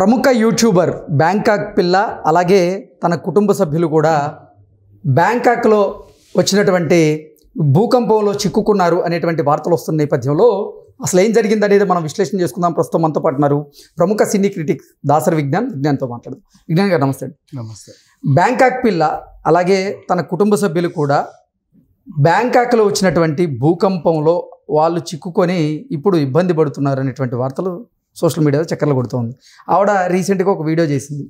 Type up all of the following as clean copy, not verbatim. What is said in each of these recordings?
ప్రముఖ YouTuber Bangkok పిల్ల అలాగే తన కుటుంబ సభ్యులు కూడా బ్యాంకాక్లో వచ్చినటువంటి భూకంపంలో చిక్కుకున్నారు అనేటువంటి వార్తలు వస్తున్న నేపథ్యంలో అసలు ఏం జరిగింది అనేది మనం విశ్లేషణ చేసుకుందాం. ప్రస్తుతం మనతో పాటు ఉన్నారు ప్రముఖ సినీ క్రిటిక్ దాసరి విజ్ఞాన్తో మాట్లాడదాం. విజ్ఞాన్ గారు నమస్తే. నమస్తే. బ్యాంకాక్ పిల్ల అలాగే తన కుటుంబ సభ్యులు కూడా బ్యాంకాక్లో వచ్చినటువంటి భూకంపంలో వాళ్ళు చిక్కుకొని ఇప్పుడు ఇబ్బంది పడుతున్నారు అనేటువంటి వార్తలు సోషల్ మీడియాలో చక్కర్లు కొడుతోంది. ఆవిడ రీసెంట్గా ఒక వీడియో చేసింది.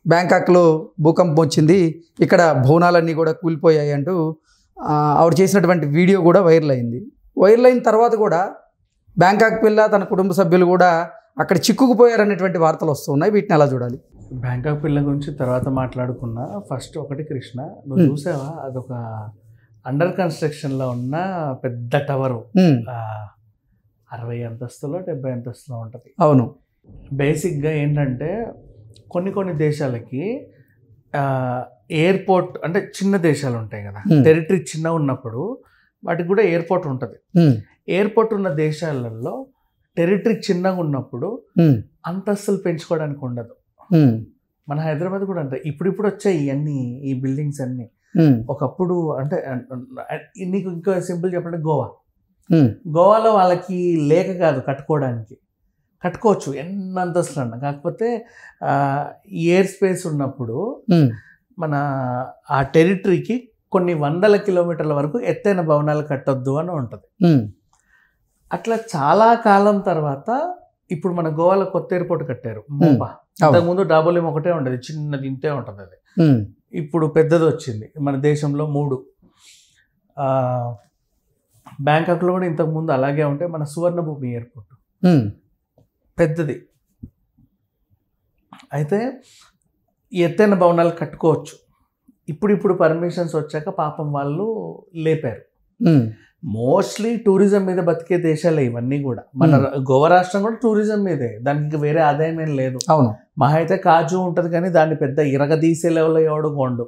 బ్యాంకాక్లో భూకంపం వచ్చింది, ఇక్కడ భవనాలన్నీ కూడా కూలిపోయాయి అంటూ ఆవిడ చేసినటువంటి వీడియో కూడా వైరల్ అయింది. వైరల్ అయిన తర్వాత కూడా బ్యాంకాక్ పిల్ల తన కుటుంబ సభ్యులు కూడా అక్కడ చిక్కుకుపోయారనేటువంటి వార్తలు వస్తున్నాయి. వీటిని ఎలా చూడాలి? బ్యాంకాక్ పిల్ల గురించి తర్వాత మాట్లాడుకున్నా. ఫస్ట్ ఒకటి కృష్ణ, నువ్వు చూసావా, అదొక అండర్ కన్స్ట్రక్షన్లో ఉన్న పెద్ద టవరు, 60 అంతస్తులో 70 అంతస్తులో ఉంటుంది. అవును. బేసిక్గా ఏంటంటే కొన్ని దేశాలకి ఎయిర్పోర్ట్ అంటే చిన్న దేశాలు ఉంటాయి కదా, టెరిటరీ చిన్నగా ఉన్నప్పుడు వాటికి కూడా ఎయిర్పోర్ట్ ఉంటుంది. ఎయిర్పోర్ట్ ఉన్న దేశాలలో టెరిటరీ చిన్నగా ఉన్నప్పుడు అంతస్తులు పెంచుకోవడానికి ఉండదు. మన హైదరాబాద్ కూడా అంతే. ఇప్పుడు వచ్చాయి ఇవన్నీ, ఈ బిల్డింగ్స్ అన్నీ. ఒకప్పుడు అంటే నీకు ఇంకా సింపుల్ చెప్పంటే గోవాలో వాళ్ళకి లేక కాదు కట్టుకోవచ్చు ఎన్ని అంతస్తులు అన్న. కాకపోతే ఎయిర్ స్పేస్ ఉన్నప్పుడు మన ఆ టెరిటరీకి కొన్ని 100 కిలోమీటర్ల వరకు ఎత్తైన భవనాలు కట్టొద్దు అని ఉంటుంది. అట్లా చాలా కాలం తర్వాత ఇప్పుడు మన గోవాలో కొత్త ఎయిర్పోర్ట్ కట్టారు, ముంబా. అంతకుముందు డాబోలేం ఒకటే ఉండేది, చిన్నది ఇంతే ఉంటుంది. అది ఇప్పుడు పెద్దది వచ్చింది. మన దేశంలో 3. బ్యాంకాక్లో కూడా ఇంతకుముందు అలాగే ఉంటే మన సువర్ణభూమి ఎయిర్పోర్ట్ పెద్దది. అయితే ఎత్తైన భవనాలు కట్టుకోవచ్చు. ఇప్పుడు పర్మిషన్స్ వచ్చాక పాపం వాళ్ళు లేపారు. మోస్ట్లీ టూరిజం మీద బతికే దేశాలే ఇవన్నీ కూడా. మన గోవా రాష్ట్రం కూడా టూరిజం మీదే, దానికి వేరే ఆదాయం ఏం లేదు. అవును. మహా అయితే కాజు ఉంటుంది, కానీ దాన్ని పెద్ద ఇరగదీసే లెవెల్లో ఎవడో కొండు.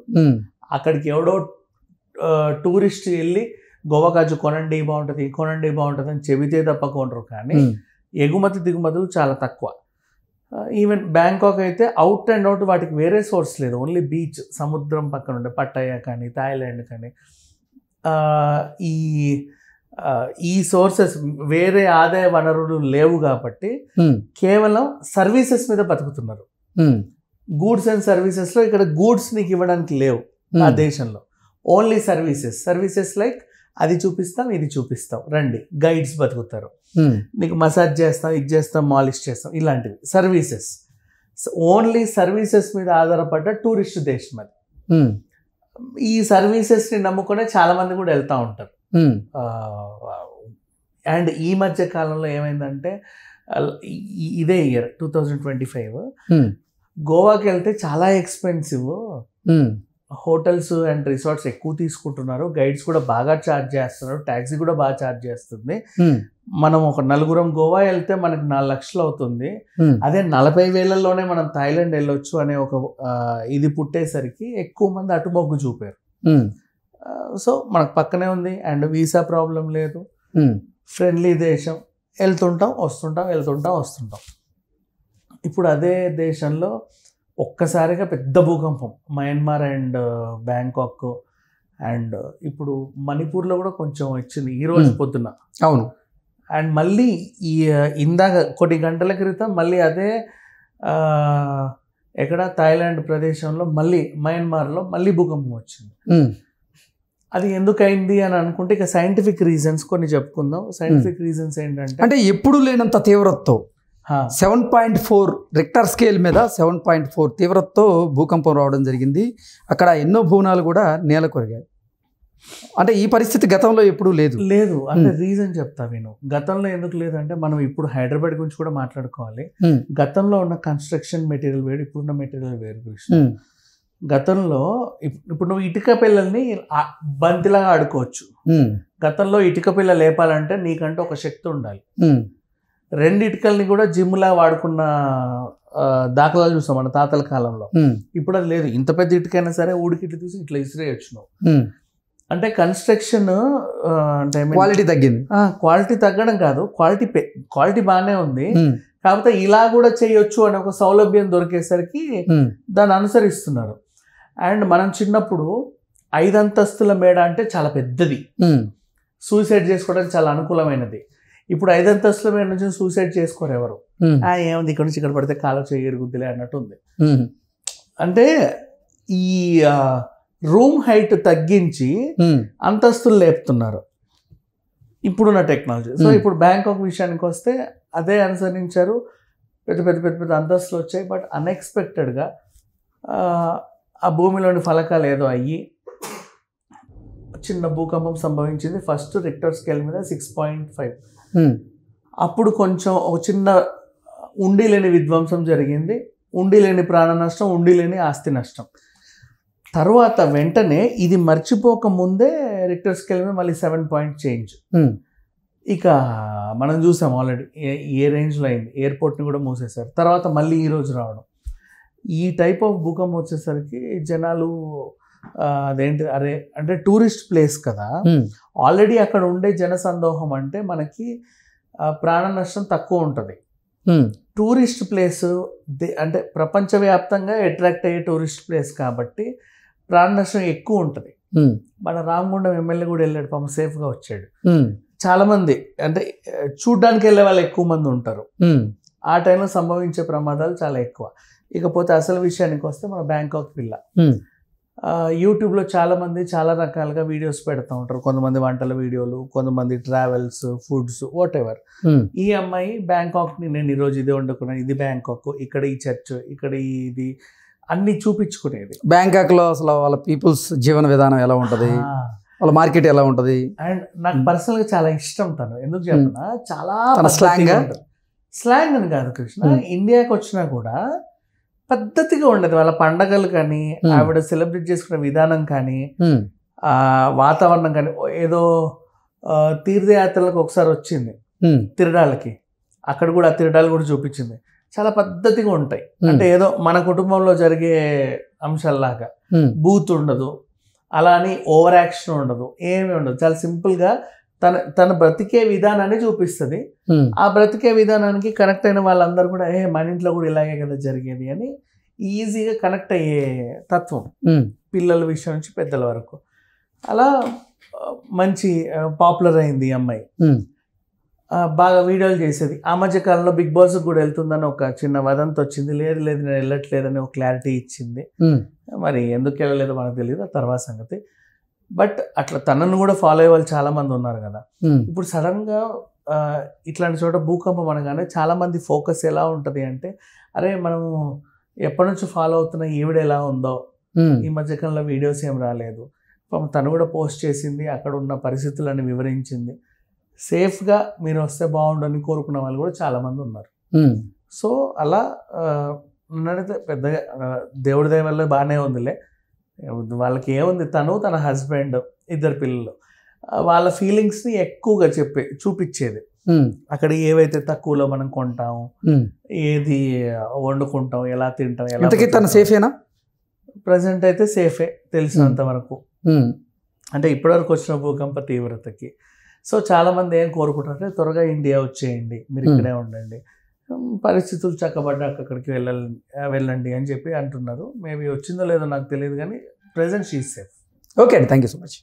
అక్కడికి ఎవడో టూరిస్ట్ వెళ్ళి గోవా కాజు కొనండి బాగుంటుంది అని చెబితే తప్ప కొనరు. కానీ ఎగుమతి దిగుమతులు చాలా తక్కువ. ఈవెన్ బ్యాంకాక్ అయితే అవుట్ అండ్ అవుట్ వాటికి వేరే సోర్స్ లేదు, ఓన్లీ బీచ్, సముద్రం పక్కన ఉండే పట్టయ్య కానీ థాయిలాండ్ కానీ ఈ సోర్సెస్ వేరే ఆదాయ వనరులు లేవు కాబట్టి కేవలం సర్వీసెస్ మీద బతుకుతున్నారు. గూడ్స్ అండ్ సర్వీసెస్లో ఇక్కడ గూడ్స్ నీకు ఇవ్వడానికి లేవు ఆ దేశంలో. ఓన్లీ సర్వీసెస్ లైక్ అది చూపిస్తాం ఇది చూపిస్తాం రండి, గైడ్స్ బతుకుతారు. నీకు మసాజ్ చేస్తాం, ఇది చేస్తాం, మాలిష్ చేస్తాం, ఇలాంటివి సర్వీసెస్. ఓన్లీ సర్వీసెస్ మీద ఆధారపడ్డ టూరిస్ట్ దేశం అది. ఈ సర్వీసెస్ని నమ్ముకునే చాలా మంది కూడా వెళ్తూ ఉంటారు. అండ్ ఈ మధ్య కాలంలో ఏమైందంటే ఇదే ఇయర్ 2025 గోవాకి వెళ్తే చాలా ఎక్స్పెన్సివ్. హోటల్స్ అండ్ రిసార్ట్స్ ఎక్కువ తీసుకుంటున్నారు, గైడ్స్ కూడా బాగా ఛార్జ్ చేస్తున్నారు, ట్యాక్సీ కూడా బాగా ఛార్జ్ చేస్తుంది. మనం ఒక 4 గోవా వెళ్తే మనకి 4 లక్షలు అవుతుంది. అదే 40,000లోనే మనం థాయిలాండ్ వెళ్ళొచ్చు అనే ఒక ఇది పుట్టేసరికి ఎక్కువ మంది అటు మొగ్గు చూపారు. సో మనకు పక్కనే ఉంది అండ్ వీసా ప్రాబ్లం లేదు, ఫ్రెండ్లీ దేశం, వెళ్తుంటాం వస్తుంటాం. ఇప్పుడు అదే దేశంలో ఒక్కసారిగా పెద్ద భూకంపం, మయన్మార్ అండ్ బ్యాంకాక్ అండ్ ఇప్పుడు మణిపూర్లో కూడా కొంచెం వచ్చింది ఈ రోజు పొద్దున. అవును. అండ్ మళ్ళీ ఇందాక కొన్ని గంటల క్రితం మళ్ళీ అదే ఎక్కడ థాయిలాండ్ ప్రదేశంలో మళ్ళీ మయన్మార్లో మళ్ళీ భూకంపం వచ్చింది. అది ఎందుకైంది అని అనుకుంటే ఇక సైంటిఫిక్ రీజన్స్ కొన్ని చెప్పుకుందాం. సైంటిఫిక్ రీజన్స్ ఏంటంటే అంటే ఎప్పుడు లేనంత తీవ్రతతో 7.4 రిక్టర్ స్కేల్ మీద 7.4 తీవ్రతతో భూకంపం రావడం జరిగింది. అక్కడ ఎన్నో భవనాలు కూడా నేల కొరిగాయి. అంటే ఈ పరిస్థితి గతంలో ఎప్పుడూ లేదు. అంటే రీజన్ చెప్తా విను. గతంలో ఎందుకు లేదంటే మనం ఇప్పుడు హైదరాబాద్ గురించి కూడా మాట్లాడుకోవాలి. గతంలో ఉన్న కన్స్ట్రక్షన్ మెటీరియల్ వేరు, ఇప్పుడున్న మెటీరియల్ వేరు కృష్ణ. గతంలో ఇప్పుడు నువ్వు ఇటుక పిల్లల్ని బంతిలాగా ఆడుకోవచ్చు. గతంలో ఇటుక పిల్ల లేపాలంటే నీకంటే ఒక శక్తి ఉండాలి. 2 ఇటుకల్ని కూడా జిమ్లా వాడుకున్న దాఖలాలు చూస్తాం మన తాతల కాలంలో. ఇప్పుడు అది లేదు. ఇంత పెద్ద ఇటుకైనా సరే ఊడికిట్లు తీసి ఇట్లా ఇసిరేయచ్చు నువ్వు. అంటే కన్స్ట్రక్షన్ అంటే క్వాలిటీ తగ్గింది. క్వాలిటీ తగ్గడం కాదు, క్వాలిటీ బాగానే ఉంది, కాకపోతే ఇలా కూడా చేయొచ్చు అనే ఒక సౌలభ్యం దొరికేసరికి దాన్ని అనుసరిస్తున్నారు. అండ్ మనం చిన్నప్పుడు 5 అంతస్తుల మేడ అంటే చాలా పెద్దది, సూసైడ్ చేసుకోవడానికి చాలా అనుకూలమైనది. ఇప్పుడు 5 అంతస్తుల మేడ నుంచి సూసైడ్ చేసుకోరు ఎవరు. ఏముంది ఇక్కడ నుంచి ఇక్కడ పడితే కాలు చేయరుగుద్దిలే అన్నట్టు ఉంది. అంటే ఈ రూమ్ హైట్ తగ్గించి అంతస్తులు లేపుతున్నారు ఇప్పుడున్న టెక్నాలజీ. సో ఇప్పుడు బ్యాంకాక్ విషయానికి వస్తే అదే అనుసరించారు, పెద్ద పెద్ద పెద్ద పెద్ద అంతస్తులు వచ్చాయి. బట్ అన్ఎక్స్పెక్టెడ్గా ఆ భూమిలోని ఫలకాలు ఏదో అయ్యి చిన్న భూకంపం సంభవించింది. ఫస్ట్ రిక్టర్ స్కేల్ మీద 6.5. అప్పుడు కొంచెం ఒక చిన్న ఉండి లేని విధ్వంసం జరిగింది, ఉండి లేని ప్రాణ నష్టం, ఉండి లేని ఆస్తి నష్టం. తర్వాత వెంటనే ఇది మర్చిపోక ముందే రిక్టర్ స్కేల్ మీద మళ్ళీ 7 పాయింట్ చేంజ్. ఇక మనం చూసాం ఆల్రెడీ ఏ రేంజ్లో అయింది. ఎయిర్పోర్ట్ని కూడా మూసేశారు. తర్వాత మళ్ళీ ఈరోజు రావడం. ఈ టైప్ ఆఫ్ భూకంపం వచ్చేసరికి జనాలు అదేంటి అరే అంటే టూరిస్ట్ ప్లేస్ కదా, ఆల్రెడీ అక్కడ ఉండే జనసందోహం అంటే మనకి ప్రాణ నష్టం తక్కువ ఉంటుంది. టూరిస్ట్ ప్లేస్ అంటే ప్రపంచవ్యాప్తంగా అట్రాక్ట్ అయ్యే టూరిస్ట్ ప్లేస్ కాబట్టి ప్రాణ నష్టం ఎక్కువ ఉంటుంది. మన రామగుండం ఎమ్మెల్యే కూడా వెళ్ళాడు, పాపం సేఫ్గా వచ్చాడు. చాలా మంది అంటే చూడ్డానికి వెళ్ళే వాళ్ళు ఎక్కువ మంది ఉంటారు. ఆ టైంలో సంభవించే ప్రమాదాలు చాలా ఎక్కువ. ఇకపోతే అసలు విషయానికి వస్తే మన బ్యాంకాక్ విల్లా, యూట్యూబ్లో చాలామంది చాలా రకాలుగా వీడియోస్ పెడతా ఉంటారు. కొంతమంది వంటల వీడియోలు, కొంతమంది ట్రావెల్స్, ఫుడ్స్, వాట్ ఎవర్. ఈ అమ్మాయి బ్యాంకాక్ని నేను ఈరోజు ఇది వండుకున్నాను, ఇది బ్యాంకాక్, ఇక్కడ ఈ చర్చ్, ఇక్కడ ఇది అన్ని చూపించుకునేది. బ్యాంకాక్లో అసలు వాళ్ళ పీపుల్స్ జీవన విధానం ఎలా ఉంటుంది, వాళ్ళ మార్కెట్ ఎలా ఉంటుంది. అండ్ నాకు పర్సనల్గా చాలా ఇష్టం తను. ఎందుకు చెప్పినా చాలా స్లాంగ్ అని కాదు కృష్ణ, ఇండియాకి వచ్చినా కూడా పద్ధతిగా ఉండదు. వాళ్ళ పండగలు కానీ, ఆవిడ సెలబ్రేట్ చేసుకునే విధానం కానీ, వాతావరణం కానీ. ఏదో తీర్థయాత్రలకు ఒకసారి వచ్చింది తిరడాలకి, అక్కడ కూడా ఆ తిరడాలు కూడా చూపించింది. చాలా పద్ధతిగా ఉంటాయి. అంటే ఏదో మన కుటుంబంలో జరిగే అంశాల్లాగా బూత్ ఉండదు, అలా అని ఓవర్ యాక్షన్ ఉండదు, ఏమీ ఉండదు. చాలా సింపుల్గా తన బ్రతికే విధానాన్ని చూపిస్తుంది. ఆ బ్రతికే విధానానికి కనెక్ట్ అయిన వాళ్ళందరూ కూడా మన ఇంట్లో కూడా ఇలాగే కదా జరిగేది అని ఈజీగా కనెక్ట్ అయ్యే తత్వం, పిల్లల విషయం నుంచి పెద్దల వరకు. అలా మంచి పాపులర్ అయింది ఈ అమ్మాయి. బాగా వీడియోలు చేసేది. ఆ మధ్య కాలంలో బిగ్ బాస్ కూడా వెళ్తుందని ఒక చిన్న వదంతి వచ్చింది. లేదు నేను వెళ్ళట్లేదని ఒక క్లారిటీ ఇచ్చింది. మరి ఎందుకు వెళ్ళలేదో మనకు తెలియదు, ఆ తర్వాత సంగతి. బట్ అట్లా తనను కూడా ఫాలో అయ్యే వాళ్ళు చాలా మంది ఉన్నారు కదా. ఇప్పుడు సడన్గా ఇట్లాంటి చోట భూకంపం అనగానే చాలా మంది ఫోకస్ ఎలా ఉంటుంది అంటే, అరే మనము ఎప్పటి నుంచి ఫాలో అవుతున్న ఈవిడ ఎలా ఉందో, ఈ మధ్యకాలంలో వీడియోస్ ఏం రాలేదు. తను కూడా పోస్ట్ చేసింది, అక్కడ ఉన్న పరిస్థితులను వివరించింది. సేఫ్గా మీరు వస్తే బాగుండని కోరుకున్న వాళ్ళు కూడా చాలా మంది ఉన్నారు. సో అలా నన్నైతే పెద్దగా దేవుడి దయ వల్ల బాగానే ఉందిలే. వాళ్ళకి ఏముంది, తను తన హస్బెండ్, 2 పిల్లలు, వాళ్ళ ఫీలింగ్స్ని ఎక్కువగా చూపించేది. అక్కడ ఏవైతే తక్కువలో మనం కొంటాం, ఏది వండుకుంటాం, ఎలా తింటాం, ఎలా. తన సేఫేనా? ప్రజెంట్ అయితే సేఫే తెలిసినంత వరకు. అంటే ఇప్పటివరకు వచ్చిన భూకంప తీవ్రతకి. సో చాలామంది ఏం కోరుకుంటారంటే త్వరగా ఇండియా వచ్చేయండి, మీరు ఇక్కడే ఉండండి, పరిస్థితులు చక్కబడ్డాక అక్కడికి వెళ్ళండి అని చెప్పి అంటున్నారు. మేబీ వచ్చిందో లేదో నాకు తెలియదు, కానీ present she is safe. Okay అండి, థ్యాంక్ యూ సో మచ్.